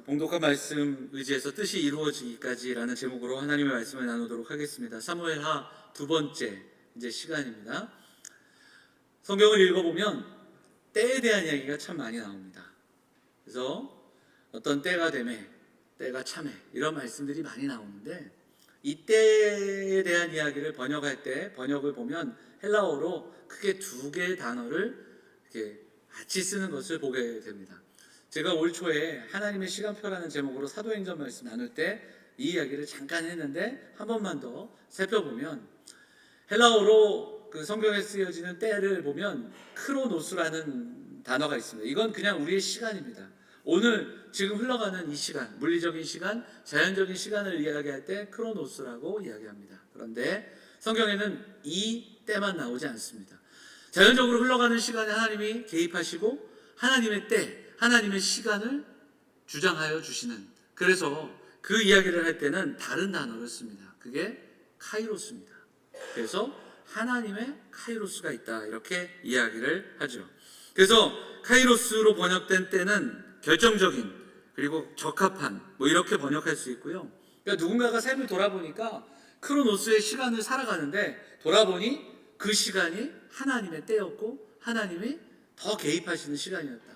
봉독한 말씀 의지해서 뜻이 이루어지기까지라는 제목으로 하나님의 말씀을 나누도록 하겠습니다. 사무엘하 두 번째 이제 시간입니다. 성경을 읽어보면 때에 대한 이야기가 참 많이 나옵니다. 그래서 어떤 때가 되매, 때가 참에 이런 말씀들이 많이 나오는데 이 때에 대한 이야기를 번역할 때 번역을 보면 헬라어로 크게 두 개의 단어를 이렇게 같이 쓰는 것을 보게 됩니다. 제가 올 초에 하나님의 시간표라는 제목으로 사도행전 말씀 나눌 때 이 이야기를 잠깐 했는데 한 번만 더 살펴보면 헬라어로 그 성경에 쓰여지는 때를 보면 크로노스라는 단어가 있습니다. 이건 그냥 우리의 시간입니다. 오늘 지금 흘러가는 이 시간, 물리적인 시간, 자연적인 시간을 이야기할 때 크로노스라고 이야기합니다. 그런데 성경에는 이 때만 나오지 않습니다. 자연적으로 흘러가는 시간에 하나님이 개입하시고 하나님의 때, 하나님의 시간을 주장하여 주시는, 그래서 그 이야기를 할 때는 다른 단어를 씁니다. 그게 카이로스입니다. 그래서 하나님의 카이로스가 있다, 이렇게 이야기를 하죠. 그래서 카이로스로 번역된 때는 결정적인, 그리고 적합한, 이렇게 번역할 수 있고요. 그러니까 누군가가 삶을 돌아보니까 크로노스의 시간을 살아가는데 돌아보니 그 시간이 하나님의 때였고 하나님이 더 개입하시는 시간이었다.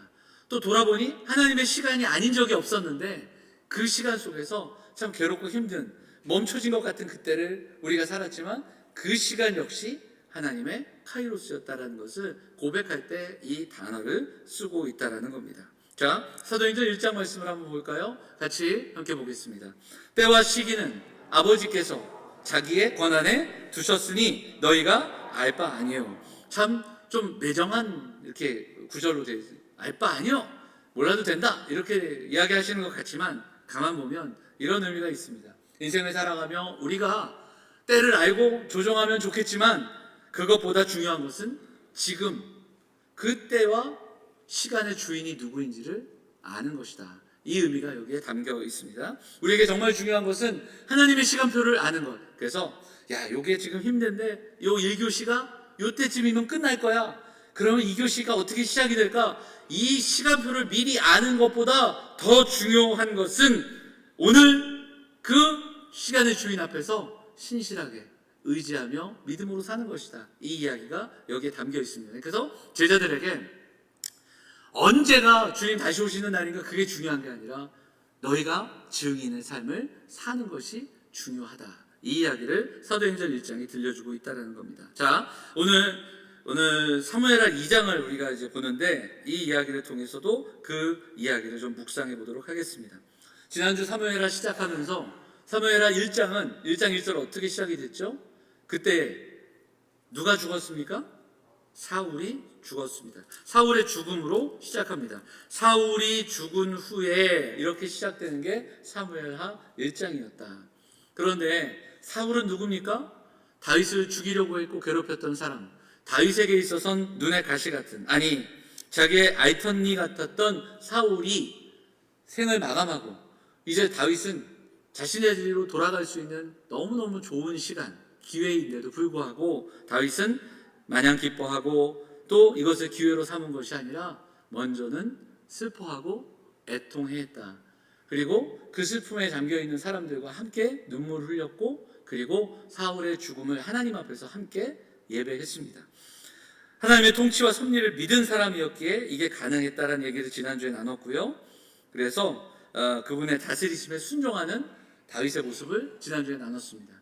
또 돌아보니 하나님의 시간이 아닌 적이 없었는데 그 시간 속에서 참 괴롭고 힘든, 멈춰진 것 같은 그때를 우리가 살았지만 그 시간 역시 하나님의 카이로스였다라는 것을 고백할 때 이 단어를 쓰고 있다라는 겁니다. 자, 사도행전 1장 말씀을 한번 볼까요? 같이 함께 보겠습니다. 때와 시기는 아버지께서 자기의 권한에 두셨으니 너희가 알 바 아니에요. 참 좀 매정한 이렇게 구절로 되어 있어요. 알 바 아니요, 몰라도 된다, 이렇게 이야기하시는 것 같지만 가만 보면 이런 의미가 있습니다. 인생을 살아가며 우리가 때를 알고 조정하면 좋겠지만 그것보다 중요한 것은 지금 그 때와 시간의 주인이 누구인지를 아는 것이다. 이 의미가 여기에 담겨 있습니다. 우리에게 정말 중요한 것은 하나님의 시간표를 아는 것. 그래서 요게 지금 힘든데 요 1교시가 요때쯤이면 끝날 거야. 그러면 2교시가 어떻게 시작이 될까? 이 시간표를 미리 아는 것보다 더 중요한 것은 오늘 그 시간의 주인 앞에서 신실하게 의지하며 믿음으로 사는 것이다. 이 이야기가 여기에 담겨 있습니다. 그래서 제자들에게 언제가 주님 다시 오시는 날인가 그게 중요한 게 아니라 너희가 증인의 삶을 사는 것이 중요하다. 이 이야기를 사도행전 1장이 들려주고 있다는 겁니다. 자, 오늘 사무엘하 2장을 우리가 이제 보는데 이 이야기를 통해서도 그 이야기를 좀 묵상해 보도록 하겠습니다. 지난주 사무엘하 시작하면서 사무엘하 1장은 1장 1절 어떻게 시작이 됐죠? 그때 누가 죽었습니까? 사울이 죽었습니다. 사울의 죽음으로 시작합니다. 사울이 죽은 후에 이렇게 시작되는 게 사무엘하 1장이었다. 그런데 사울은 누굽니까? 다윗을 죽이려고 했고 괴롭혔던 사람, 다윗에게 있어선 눈의 가시 같은, 아니 자기의 알턴니 같았던 사울이 생을 마감하고 이제 다윗은 자신의 집으로 돌아갈 수 있는 너무너무 좋은 시간, 기회인데도 불구하고 다윗은 마냥 기뻐하고 또 이것을 기회로 삼은 것이 아니라 먼저는 슬퍼하고 애통해했다. 그리고 그 슬픔에 잠겨있는 사람들과 함께 눈물을 흘렸고 그리고 사울의 죽음을 하나님 앞에서 함께 예배했습니다. 하나님의 통치와 섭리를 믿은 사람이었기에 이게 가능했다라는 얘기를 지난주에 나눴고요. 그래서 그분의 다스리심에 순종하는 다윗의 모습을 지난주에 나눴습니다.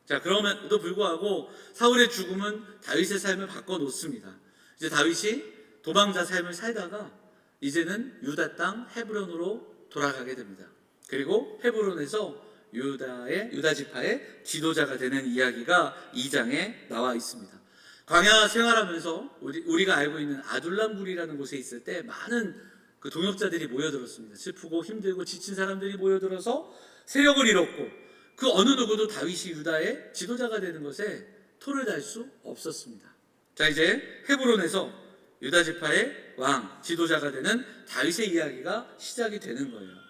자, 그럼에도 불구하고 사울의 죽음은 다윗의 삶을 바꿔놓습니다. 이제 다윗이 도망자 삶을 살다가 이제는 유다 땅 헤브론으로 돌아가게 됩니다. 그리고 헤브론에서 유다 지파의 지도자가 되는 이야기가 2장에 나와 있습니다. 광야 생활하면서 우리가 알고 있는 아둘람굴이라는 곳에 있을 때 많은 그 동역자들이 모여들었습니다. 슬프고 힘들고 지친 사람들이 모여들어서 세력을 잃었고 그 어느 누구도 다윗이 유다의 지도자가 되는 것에 토를 달 수 없었습니다. 자, 이제 헤브론에서 유다 지파의 왕, 지도자가 되는 다윗의 이야기가 시작이 되는 거예요.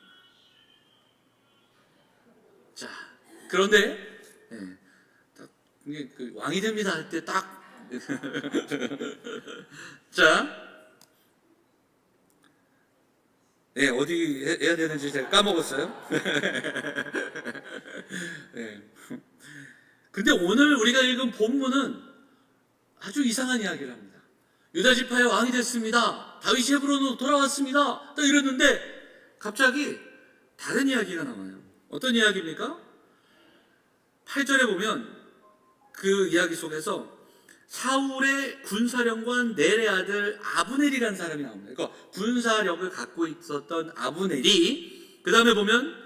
자, 그런데 그 왕이 됩니다 할 때 딱 자, 네, 어디 해야 되는지 제가 까먹었어요. 네. 근데 오늘 우리가 읽은 본문은 아주 이상한 이야기를 합니다. 유다 지파의 왕이 됐습니다. 다윗이 헤브론으로 돌아왔습니다. 딱 이랬는데 갑자기 다른 이야기가 나와요. 어떤 이야기입니까? 8절에 보면 그 이야기 속에서 사울의 군사령관 넬의 아들 아브넬이라는 사람이 나옵니다. 그러니까 군사력을 갖고 있었던 아브넬이 그 다음에 보면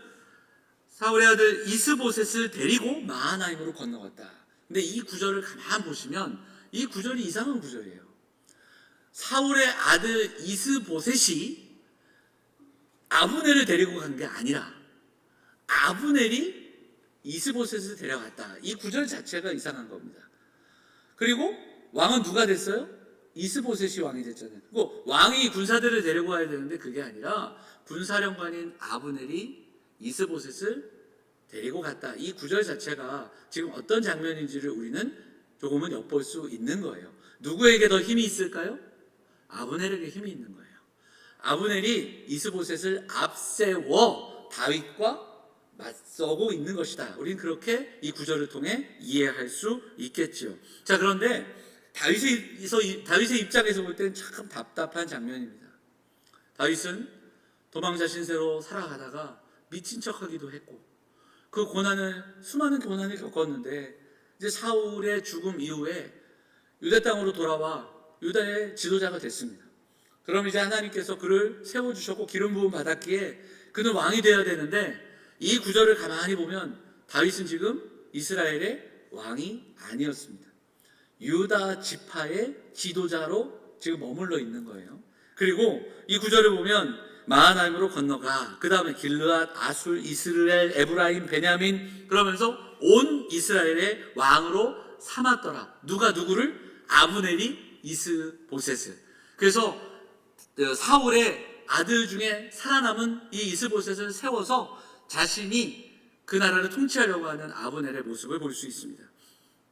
사울의 아들 이스보셋을 데리고 마하나임으로 건너갔다. 근데 이 구절을 가만 보시면 이 구절이 이상한 구절이에요. 사울의 아들 이스보셋이 아브넬을 데리고 간 게 아니라 아브넬이 이스보셋을 데려갔다. 이 구절 자체가 이상한 겁니다. 그리고 왕은 누가 됐어요? 이스보셋이 왕이 됐잖아요. 그리고 왕이 군사들을 데리고 와야 되는데 그게 아니라 군사령관인 아브넬이 이스보셋을 데리고 갔다. 이 구절 자체가 지금 어떤 장면인지를 우리는 조금은 엿볼 수 있는 거예요. 누구에게 더 힘이 있을까요? 아브넬에게 힘이 있는 거예요. 아브넬이 이스보셋을 앞세워 다윗과 맞서고 있는 것이다. 우리는 그렇게 이 구절을 통해 이해할 수 있겠죠. 자, 그런데 다윗의 입장에서 볼 때는 참 답답한 장면입니다. 다윗은 도망자 신세로 살아가다가 미친 척하기도 했고 그 수많은 고난을 겪었는데 이제 사울의 죽음 이후에 유다 땅으로 돌아와 유다의 지도자가 됐습니다. 그럼 이제 하나님께서 그를 세워주셨고 기름 부음 받았기에 그는 왕이 되어야 되는데 이 구절을 가만히 보면 다윗은 지금 이스라엘의 왕이 아니었습니다. 유다 지파의 지도자로 지금 머물러 있는 거예요. 그리고 이 구절을 보면 마하나임으로 건너가 그 다음에 길르앗, 아술, 이스라엘, 에브라임, 베냐민 그러면서 온 이스라엘의 왕으로 삼았더라. 누가 누구를? 아브넬이 이스보셋을. 그래서 사울의 아들 중에 살아남은 이 이스보셋을 세워서 자신이 그 나라를 통치하려고 하는 아브넬의 모습을 볼 수 있습니다.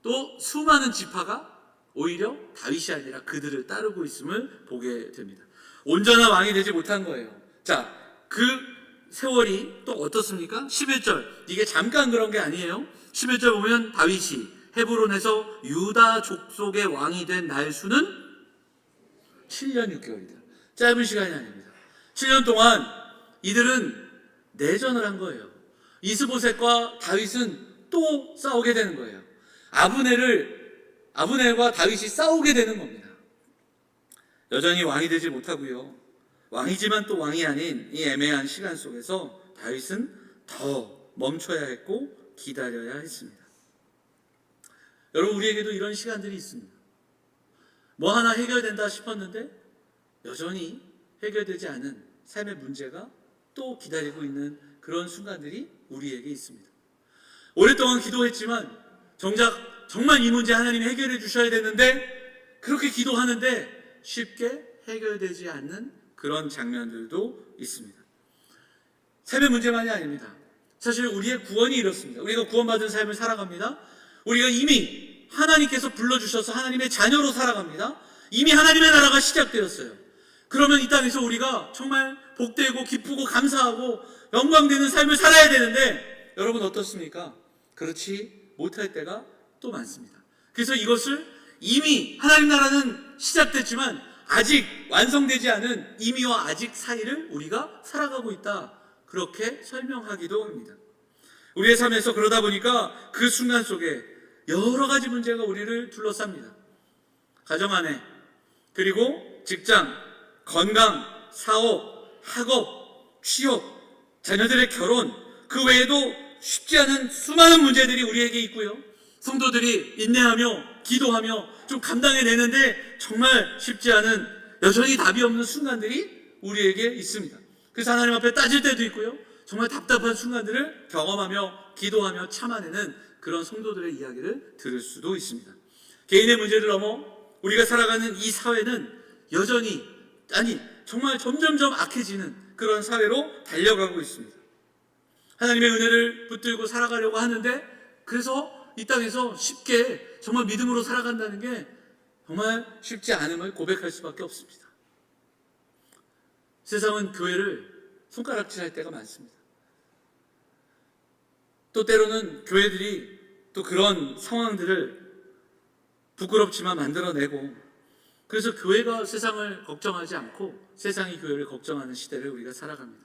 또 수많은 지파가 오히려 다윗이 아니라 그들을 따르고 있음을 보게 됩니다. 온전한 왕이 되지 못한 거예요. 자, 그 세월이 또 어떻습니까? 11절. 이게 잠깐 그런 게 아니에요. 11절 보면 다윗이 헤브론에서 유다 족속의 왕이 된 날 수는 7년 6개월이다. 짧은 시간이 아닙니다. 7년 동안 이들은 내전을 한 거예요. 이스보셋과 다윗은 또 싸우게 되는 거예요. 아브넬과 다윗이 싸우게 되는 겁니다. 여전히 왕이 되지 못하고요. 왕이지만 또 왕이 아닌 이 애매한 시간 속에서 다윗은 더 멈춰야 했고 기다려야 했습니다. 여러분, 우리에게도 이런 시간들이 있습니다. 뭐 하나 해결된다 싶었는데 여전히 해결되지 않은 삶의 문제가 또 기다리고 있는 그런 순간들이 우리에게 있습니다. 오랫동안 기도했지만 정말 이 문제 하나님이 해결해 주셔야 되는데 그렇게 기도하는데 쉽게 해결되지 않는 그런 장면들도 있습니다. 삶의 문제만이 아닙니다. 사실 우리의 구원이 이렇습니다. 우리가 구원받은 삶을 살아갑니다. 우리가 이미 하나님께서 불러주셔서 하나님의 자녀로 살아갑니다. 이미 하나님의 나라가 시작되었어요. 그러면 이 땅에서 우리가 정말 복되고 기쁘고 감사하고 영광되는 삶을 살아야 되는데 여러분 어떻습니까? 그렇지 못할 때가 또 많습니다. 그래서 이것을 이미 하나님 나라는 시작됐지만 아직 완성되지 않은 이미와 아직 사이를 우리가 살아가고 있다. 그렇게 설명하기도 합니다. 우리의 삶에서 그러다 보니까 그 순간 속에 여러 가지 문제가 우리를 둘러쌉니다. 가정 안에, 그리고 직장, 건강, 사업, 학업, 취업, 자녀들의 결혼, 그 외에도 쉽지 않은 수많은 문제들이 우리에게 있고요. 성도들이 인내하며 기도하며 좀 감당해내는데 정말 쉽지 않은 여전히 답이 없는 순간들이 우리에게 있습니다. 그래서 하나님 앞에 따질 때도 있고요. 정말 답답한 순간들을 경험하며 기도하며 참아내는 그런 성도들의 이야기를 들을 수도 있습니다. 개인의 문제를 넘어 우리가 살아가는 이 사회는 여전히 정말 점점점 악해지는 그런 사회로 달려가고 있습니다. 하나님의 은혜를 붙들고 살아가려고 하는데 그래서 이 땅에서 쉽게 정말 믿음으로 살아간다는 게 정말 쉽지 않음을 고백할 수밖에 없습니다. 세상은 교회를 손가락질할 때가 많습니다. 또 때로는 교회들이 또 그런 상황들을 부끄럽지만 만들어내고, 그래서 교회가 세상을 걱정하지 않고 세상이 교회를 걱정하는 시대를 우리가 살아갑니다.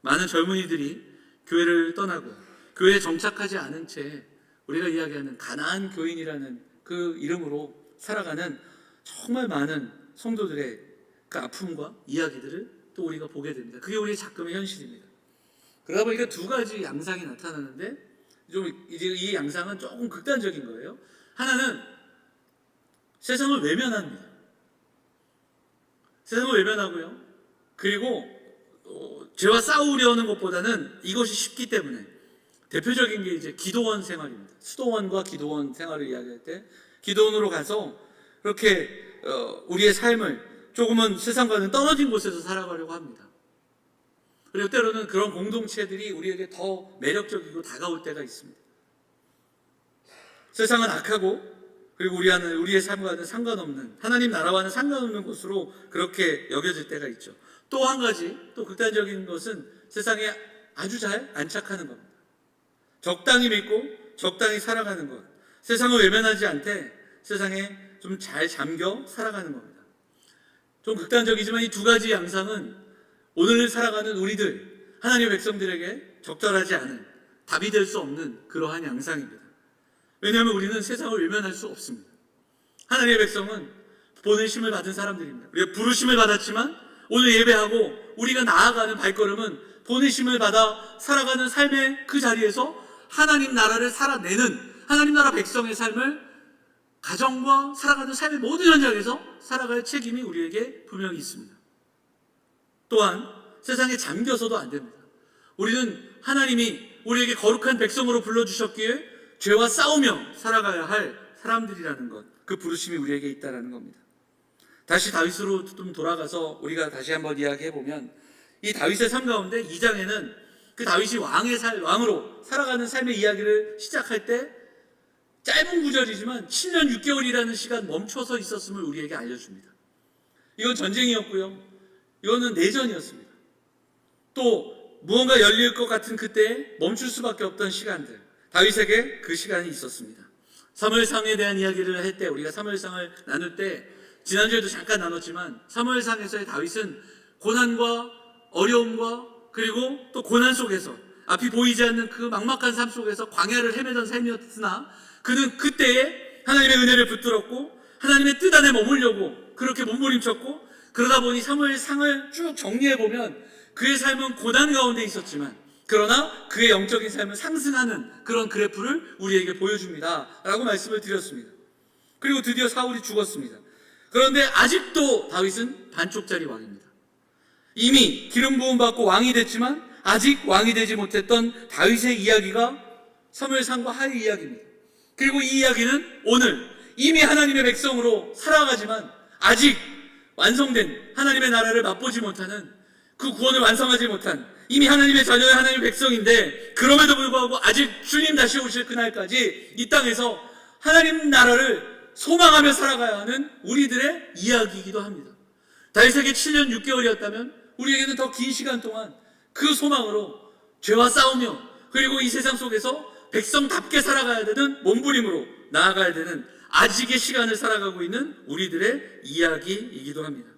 많은 젊은이들이 교회를 떠나고 교회에 정착하지 않은 채 우리가 이야기하는 가난한 교인이라는 그 이름으로 살아가는 정말 많은 성도들의 그 아픔과 이야기들을 또 우리가 보게 됩니다. 그게 우리의 작금의 현실입니다. 그러다 보니까 두 가지 양상이 나타나는데, 좀 이제 이 양상은 조금 극단적인 거예요. 하나는 세상을 외면합니다. 세상을 외면하고요. 그리고 죄와 싸우려는 것보다는 이것이 쉽기 때문에, 대표적인 게 이제 기도원 생활입니다. 수도원과 기도원 생활을 이야기할 때 기도원으로 가서 그렇게 우리의 삶을 조금은 세상과는 떨어진 곳에서 살아가려고 합니다. 그리고 때로는 그런 공동체들이 우리에게 더 매력적이고 다가올 때가 있습니다. 세상은 악하고, 그리고 우리의 삶과는 상관없는, 하나님 나라와는 상관없는 곳으로 그렇게 여겨질 때가 있죠. 또 한 가지, 또 극단적인 것은 세상에 아주 잘 안착하는 겁니다. 적당히 믿고 적당히 살아가는 것, 세상을 외면하지 않되 세상에 좀 잘 잠겨 살아가는 겁니다. 좀 극단적이지만 이 두 가지 양상은 오늘 살아가는 우리들, 하나님의 백성들에게 적절하지 않은, 답이 될 수 없는 그러한 양상입니다. 왜냐하면 우리는 세상을 외면할 수 없습니다. 하나님의 백성은 보내심을 받은 사람들입니다. 우리가 부르심을 받았지만 오늘 예배하고 우리가 나아가는 발걸음은 보내심을 받아 살아가는 삶의 그 자리에서 하나님 나라를 살아내는, 하나님 나라 백성의 삶을, 가정과 살아가는 삶의 모든 현장에서 살아갈 책임이 우리에게 분명히 있습니다. 또한 세상에 잠겨서도 안 됩니다. 우리는 하나님이 우리에게 거룩한 백성으로 불러주셨기에 죄와 싸우며 살아가야 할 사람들이라는 것, 그 부르심이 우리에게 있다는 겁니다. 다시 다윗으로 좀 돌아가서 우리가 다시 한번 이야기해보면, 이 다윗의 삶 가운데 2장에는 그 다윗이 왕으로 살아가는 삶의 이야기를 시작할 때 짧은 구절이지만 7년 6개월이라는 시간 멈춰서 있었음을 우리에게 알려줍니다. 이건 전쟁이었고요, 이거는 내전이었습니다. 또 무언가 열릴 것 같은 그때에 멈출 수밖에 없던 시간들, 다윗에게 그 시간이 있었습니다. 사무엘상에 대한 이야기를 할 때, 우리가 사무엘상을 나눌 때 지난주에도 잠깐 나눴지만, 사무엘상에서의 다윗은 고난과 어려움과 그리고 또 고난 속에서, 앞이 보이지 않는 그 막막한 삶 속에서 광야를 헤매던 삶이었으나 그는 그때에 하나님의 은혜를 붙들었고 하나님의 뜻 안에 머물려고 그렇게 몸부림쳤고, 그러다 보니 사무엘상을 쭉 정리해보면 그의 삶은 고난 가운데 있었지만 그러나 그의 영적인 삶을 상승하는 그런 그래프를 우리에게 보여줍니다 라고 말씀을 드렸습니다. 그리고 드디어 사울이 죽었습니다. 그런데 아직도 다윗은 반쪽짜리 왕입니다. 이미 기름 부음 받고 왕이 됐지만 아직 왕이 되지 못했던 다윗의 이야기가 사무엘상과 하의 이야기입니다. 그리고 이 이야기는 오늘 이미 하나님의 백성으로 살아가지만 아직 완성된 하나님의 나라를 맛보지 못하는, 그 구원을 완성하지 못한, 이미 하나님의 자녀의 하나님의 백성인데 그럼에도 불구하고 아직 주님 다시 오실 그날까지 이 땅에서 하나님 나라를 소망하며 살아가야 하는 우리들의 이야기이기도 합니다. 다윗에게 7년 6개월이었다면 우리에게는 더 긴 시간 동안 그 소망으로 죄와 싸우며, 그리고 이 세상 속에서 백성답게 살아가야 되는 몸부림으로 나아가야 되는 아직의 시간을 살아가고 있는 우리들의 이야기이기도 합니다.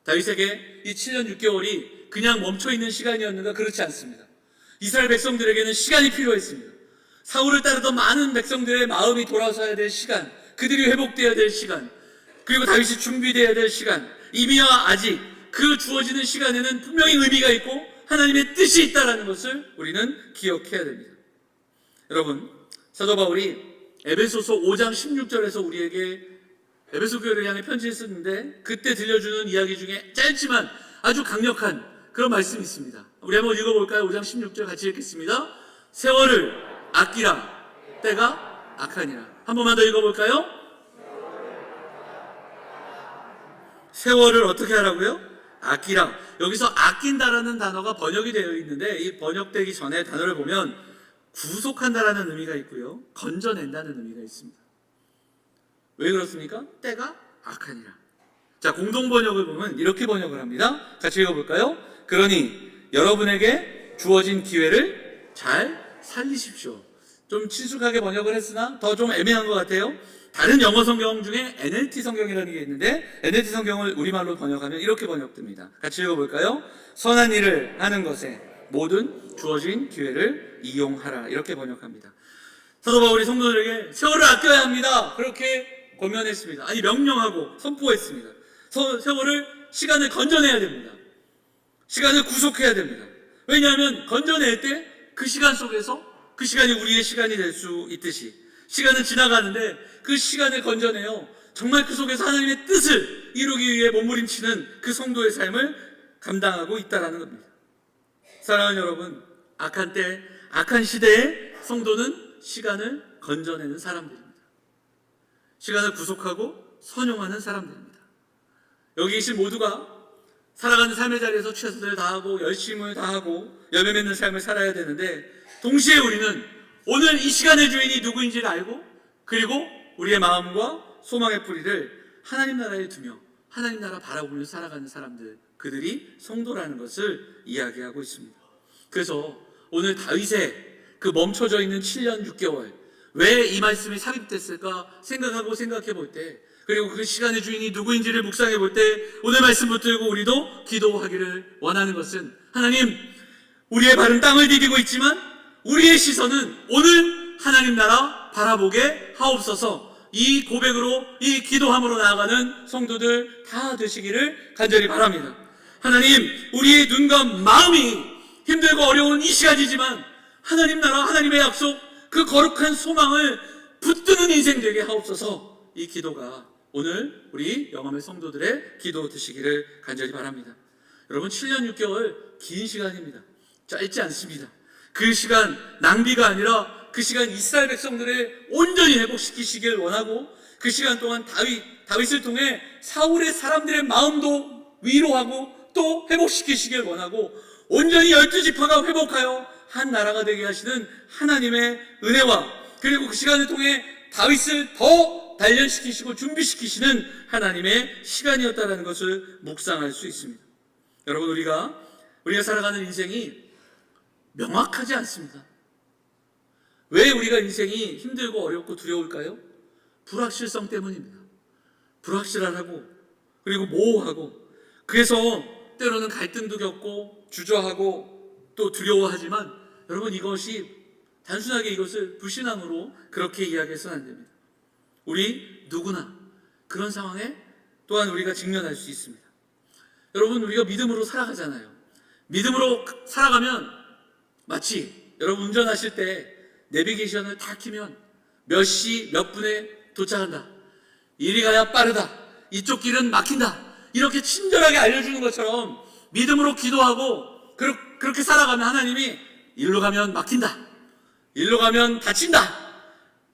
다윗에게 이 7년 6개월이 그냥 멈춰있는 시간이었는가? 그렇지 않습니다. 이스라엘 백성들에게는 시간이 필요했습니다. 사울을 따르던 많은 백성들의 마음이 돌아서야 될 시간, 그들이 회복되어야 될 시간, 그리고 다윗이 준비되어야 될 시간, 이미와 아직 그 주어지는 시간에는 분명히 의미가 있고 하나님의 뜻이 있다는 것을 우리는 기억해야 됩니다. 여러분, 사도 바울이 에베소서 5장 16절에서 우리에게 에베소 교회를 향해 편지를 썼는데 그때 들려주는 이야기 중에 짧지만 아주 강력한 그런 말씀이 있습니다. 우리 한번 읽어볼까요? 5장 16절 같이 읽겠습니다. 세월을 아끼라, 때가 악하니라. 한 번만 더 읽어볼까요? 세월을 어떻게 하라고요? 아끼라. 여기서 아낀다라는 단어가 번역이 되어 있는데, 이 번역되기 전에 단어를 보면 구속한다라는 의미가 있고요, 건져낸다는 의미가 있습니다. 왜 그렇습니까? 때가 악하니라. 자, 공동 번역을 보면 이렇게 번역을 합니다. 같이 읽어볼까요? 그러니 여러분에게 주어진 기회를 잘 살리십시오. 좀 친숙하게 번역을 했으나 더 좀 애매한 것 같아요. 다른 영어 성경 중에 NLT 성경이라는 게 있는데 NLT 성경을 우리말로 번역하면 이렇게 번역됩니다. 같이 읽어볼까요? 선한 일을 하는 것에 모든 주어진 기회를 이용하라, 이렇게 번역합니다. 사도 바울이 성도들에게 세월을 아껴야 합니다, 그렇게 권면했습니다. 아니, 명령하고 선포했습니다. 세월을, 시간을 건져내야 됩니다. 시간을 구속해야 됩니다. 왜냐하면 건져낼 때 그 시간 속에서 그 시간이 우리의 시간이 될 수 있듯이 시간은 지나가는데 그 시간을 건져내어 정말 그 속에서 하나님의 뜻을 이루기 위해 몸부림치는 그 성도의 삶을 감당하고 있다는 겁니다. 사랑하는 여러분, 악한 때, 악한 시대에 성도는 시간을 건져내는 사람들입니다. 시간을 구속하고 선용하는 사람들입니다. 여기 계신 모두가 살아가는 삶의 자리에서 최선을 다하고 열심을 다하고 열매 맺는 삶을 살아야 되는데, 동시에 우리는 오늘 이 시간의 주인이 누구인지를 알고, 그리고 우리의 마음과 소망의 뿌리를 하나님 나라에 두며 하나님 나라 바라보며 살아가는 사람들, 그들이 성도라는 것을 이야기하고 있습니다. 그래서 오늘 다윗의 그 멈춰져 있는 7년 6개월, 왜 이 말씀이 삽입됐을까 생각해 볼 때, 그리고 그 시간의 주인이 누구인지를 묵상해 볼 때, 오늘 말씀 붙들고 우리도 기도하기를 원하는 것은, 하나님, 우리의 발은 땅을 디디고 있지만 우리의 시선은 오늘 하나님 나라 바라보게 하옵소서. 이 고백으로, 이 기도함으로 나아가는 성도들 다 되시기를 간절히 바랍니다. 하나님, 우리의 눈과 마음이 힘들고 어려운 이 시간이지만 하나님 나라, 하나님의 약속, 그 거룩한 소망을 붙드는 인생 되게 하옵소서. 이 기도가 오늘 우리 영암의 성도들의 기도 되시기를 간절히 바랍니다. 여러분, 7년 6개월 긴 시간입니다. 짧지 않습니다. 그 시간 낭비가 아니라 그 시간 이스라엘 백성들을 온전히 회복시키시길 원하고, 그 시간 동안 다윗을 통해 사울의 사람들의 마음도 위로하고 또 회복시키시길 원하고, 온전히 12지파가 회복하여 한 나라가 되게 하시는 하나님의 은혜와, 그리고 그 시간을 통해 다윗을 더 단련시키시고 준비시키시는 하나님의 시간이었다는 것을 묵상할 수 있습니다. 여러분, 우리가 살아가는 인생이 명확하지 않습니다. 왜 우리가 인생이 힘들고 어렵고 두려울까요? 불확실성 때문입니다. 불확실하고, 그리고 모호하고, 그래서 때로는 갈등도 겪고 주저하고 또 두려워하지만, 여러분, 이것이 단순하게 이것을 불신앙으로 그렇게 이야기해서는 안 됩니다. 우리 누구나 그런 상황에 또한 우리가 직면할 수 있습니다. 여러분, 우리가 믿음으로 살아가잖아요. 믿음으로 살아가면 마치 여러분 운전하실 때 내비게이션을 다 켜면 몇 시 몇 분에 도착한다, 이리 가야 빠르다, 이쪽 길은 막힌다, 이렇게 친절하게 알려주는 것처럼 믿음으로 기도하고 그렇게 살아가면 하나님이 일로 가면 막힌다, 일로 가면 다친다,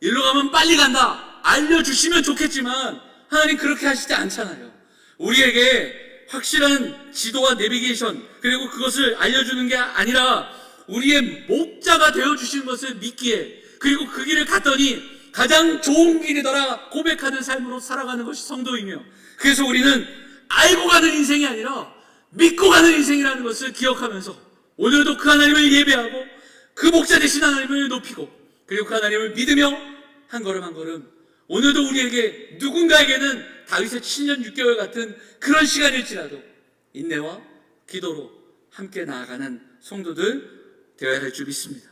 일로 가면 빨리 간다 알려주시면 좋겠지만 하나님 그렇게 하시지 않잖아요. 우리에게 확실한 지도와 내비게이션, 그리고 그것을 알려주는 게 아니라 우리의 목자가 되어주신 것을 믿기에, 그리고 그 길을 갔더니 가장 좋은 길이더라 고백하는 삶으로 살아가는 것이 성도이며, 그래서 우리는 알고 가는 인생이 아니라 믿고 가는 인생이라는 것을 기억하면서 오늘도 그 하나님을 예배하고 그 목자 되신 하나님을 높이고, 그리고 그 하나님을 믿으며 한 걸음 한 걸음, 오늘도 우리에게 누군가에게는 다윗의 7년 6개월 같은 그런 시간일지라도 인내와 기도로 함께 나아가는 성도들 되어야 할 줄 믿습니다.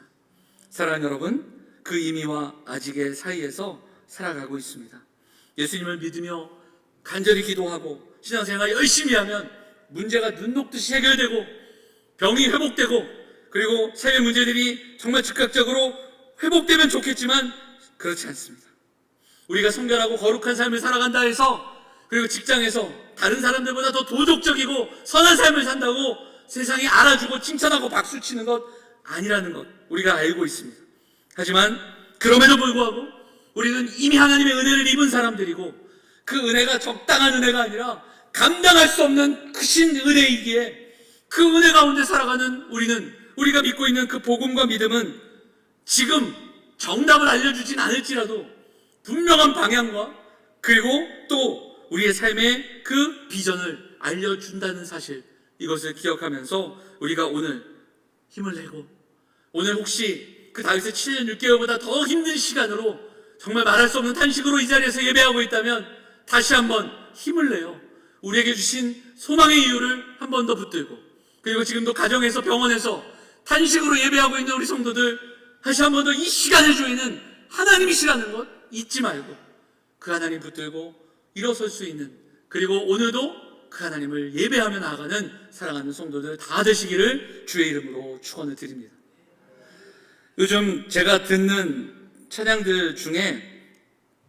사랑하는 여러분, 그 이미와 아직의 사이에서 살아가고 있습니다. 예수님을 믿으며 간절히 기도하고 신앙생활 열심히 하면 문제가 눈 녹듯이 해결되고 병이 회복되고, 그리고 삶의 문제들이 정말 즉각적으로 회복되면 좋겠지만 그렇지 않습니다. 우리가 성결하고 거룩한 삶을 살아간다 해서, 그리고 직장에서 다른 사람들보다 더 도덕적이고 선한 삶을 산다고 세상이 알아주고 칭찬하고 박수치는 것 아니라는 것 우리가 알고 있습니다. 하지만 그럼에도 불구하고 우리는 이미 하나님의 은혜를 입은 사람들이고, 그 은혜가 적당한 은혜가 아니라 감당할 수 없는 크신 은혜이기에, 그 은혜 가운데 살아가는 우리는, 우리가 믿고 있는 그 복음과 믿음은 지금 정답을 알려주진 않을지라도 분명한 방향과, 그리고 또 우리의 삶의 그 비전을 알려준다는 사실, 이것을 기억하면서 우리가 오늘 힘을 내고, 오늘 혹시 그 다윗의 7년 6개월보다 더 힘든 시간으로 정말 말할 수 없는 탄식으로 이 자리에서 예배하고 있다면 다시 한번 힘을 내요. 우리에게 주신 소망의 이유를 한 번 더 붙들고, 그리고 지금도 가정에서 병원에서 탄식으로 예배하고 있는 우리 성도들, 다시 한 번 더 이 시간의 주인은 하나님이시라는 것 잊지 말고 그 하나님 붙들고 일어설 수 있는, 그리고 오늘도 그 하나님을 예배하며 나아가는 사랑하는 성도들 다 되시기를 주의 이름으로 축원을 드립니다. 요즘 제가 듣는 찬양들 중에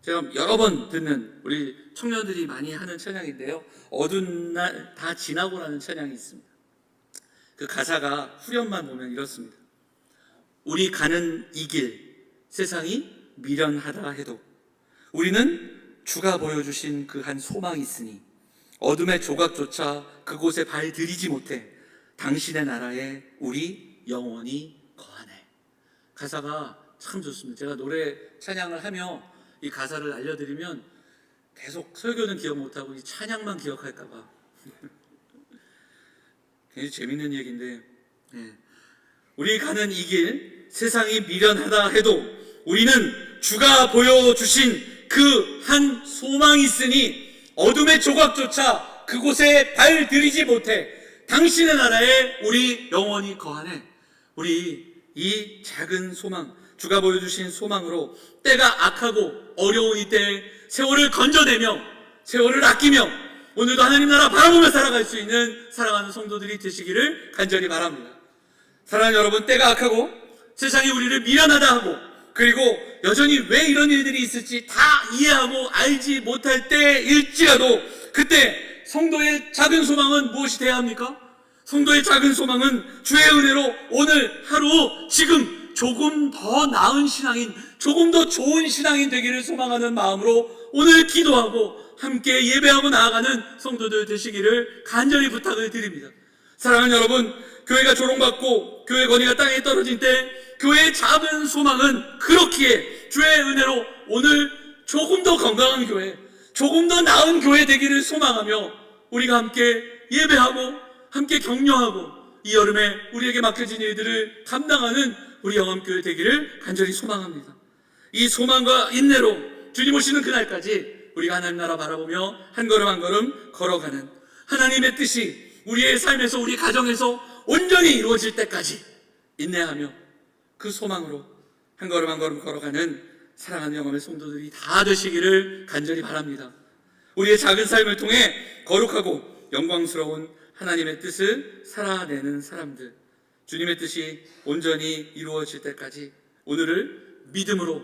제가 여러 번 듣는 우리 청년들이 많이 하는 찬양인데요, 어두운 날 다 지나고라는 찬양이 있습니다. 그 가사가 후렴만 보면 이렇습니다. 우리 가는 이 길 세상이 미련하다 해도 우리는 주가 보여주신 그 한 소망이 있으니 어둠의 조각조차 그곳에 발 들이지 못해 당신의 나라에 우리 영원히 거하네. 가사가 참 좋습니다. 제가 노래 찬양을 하며 이 가사를 알려드리면 계속 설교는 기억 못하고 이 찬양만 기억할까봐 굉장히 재밌는 얘기인데, 우리 가는 이 길 세상이 미련하다 해도 우리는 주가 보여주신 그 한 소망이 있으니 어둠의 조각조차 그곳에 발 들이지 못해 당신의 나라에 우리 영원히 거하네. 우리 이 작은 소망, 주가 보여주신 소망으로 때가 악하고 어려운 이때에 세월을 건져내며 세월을 아끼며 오늘도 하나님 나라 바라보며 살아갈 수 있는 사랑하는 성도들이 되시기를 간절히 바랍니다. 사랑하는 여러분, 때가 악하고 세상이 우리를 미련하다 하고, 그리고 여전히 왜 이런 일들이 있을지 다 이해하고 알지 못할 때일지라도 그때 성도의 작은 소망은 무엇이 되어야 합니까? 성도의 작은 소망은 주의 은혜로 오늘 하루 지금 조금 더 나은 신앙인, 조금 더 좋은 신앙인 되기를 소망하는 마음으로 오늘 기도하고 함께 예배하고 나아가는 성도들 되시기를 간절히 부탁을 드립니다. 사랑하는 여러분, 교회가 조롱받고 교회 권위가 땅에 떨어진 때 교회의 작은 소망은 그렇기에 주의 은혜로 오늘 조금 더 건강한 교회, 조금 더 나은 교회 되기를 소망하며 우리가 함께 예배하고 함께 격려하고 이 여름에 우리에게 맡겨진 일들을 감당하는 우리 영암교회 되기를 간절히 소망합니다. 이 소망과 인내로 주님 오시는 그날까지 우리가 하나님 나라 바라보며 한 걸음 한 걸음 걸어가는, 하나님의 뜻이 우리의 삶에서 우리 가정에서 온전히 이루어질 때까지 인내하며 그 소망으로 한 걸음 한 걸음 걸어가는 사랑하는 영암의 성도들이 다 되시기를 간절히 바랍니다. 우리의 작은 삶을 통해 거룩하고 영광스러운 하나님의 뜻을 살아내는 사람들, 주님의 뜻이 온전히 이루어질 때까지 오늘을 믿음으로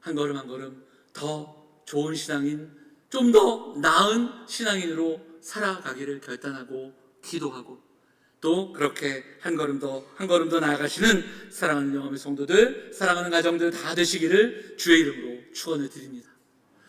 한 걸음 한 걸음 더 좋은 신앙인, 좀 더 나은 신앙인으로 살아가기를 결단하고 기도하고, 또 그렇게 한 걸음 더 나아가시는 사랑하는 영암의 성도들, 사랑하는 가정들 다 되시기를 주의 이름으로 축원을 드립니다.